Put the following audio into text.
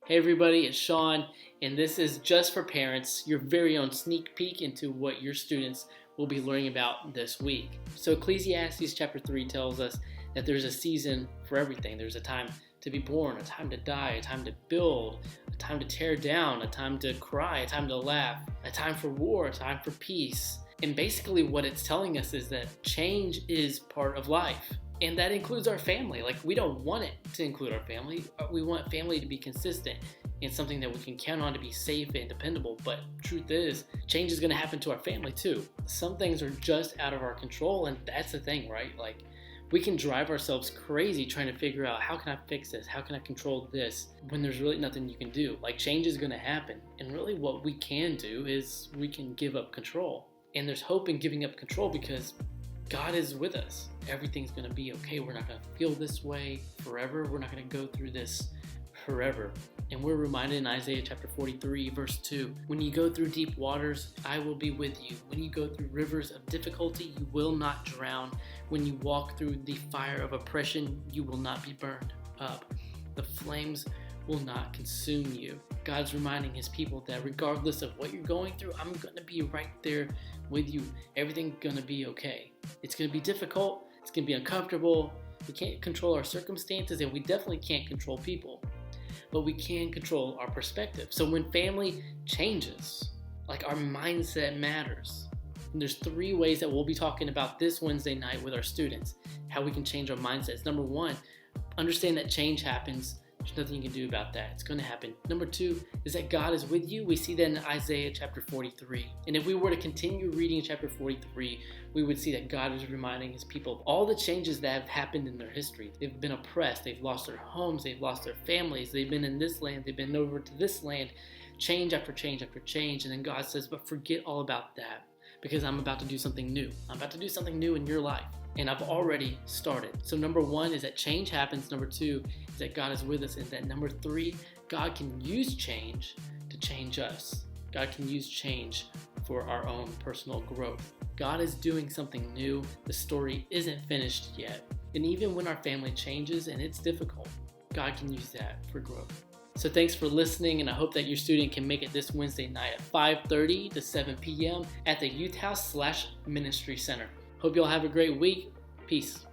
Hey everybody, it's Sean, and this is Just for Parents, your very own sneak peek into what your students will be learning about this week. So Ecclesiastes chapter 3 tells us that there's a season for everything. There's a time to be born, a time to die, a time to build, a time to tear down, a time to cry, a time to laugh, a time for war, a time for peace. And basically what it's telling us is that change is part of life. And that includes our family. Like, we don't want it to include our family. We want family to be consistent and something that we can count on to be safe and dependable. But truth is, change is going to happen to our family too. Some things are just out of our control, and that's the thing, right? Like, we can drive ourselves crazy trying to figure out, how can I fix this? How can I control this? When there's really nothing you can do. Like, change is going to happen. And really what we can do is we can give up control. And there's hope in giving up control because God is with us. Everything's going to be okay. We're not going to feel this way forever. We're not going to go through this forever. And we're reminded in Isaiah chapter 43, verse 2, when you go through deep waters, I will be with you. When you go through rivers of difficulty, you will not drown. When you walk through the fire of oppression, you will not be burned up. The flames will not consume you. God's reminding his people that regardless of what you're going through, I'm going to be right there with you. Everything's going to be okay. It's going to be difficult. It's going to be uncomfortable. We can't control our circumstances, and we definitely can't control people. But we can control our perspective. So when family changes, like, our mindset matters. And there's 3 ways that we'll be talking about this Wednesday night with our students, how we can change our mindsets. Number 1, understand that change happens. There's nothing you can do about that. It's going to happen. Number 2 is that God is with you. We see that in Isaiah chapter 43. And if we were to continue reading chapter 43, we would see that God is reminding his people of all the changes that have happened in their history. They've been oppressed. They've lost their homes. They've lost their families. They've been in this land. They've been over to this land. Change after change after change. And then God says, but forget all about that, because I'm about to do something new. I'm about to do something new in your life. And I've already started. So number 1 is that change happens. Number 2 is that God is with us. And that number 3, God can use change to change us. God can use change for our own personal growth. God is doing something new. The story isn't finished yet. And even when our family changes and it's difficult, God can use that for growth. So thanks for listening, and I hope that your student can make it this Wednesday night at 5:30 to 7 p.m. at the Youth House / Ministry Center. Hope you all have a great week. Peace.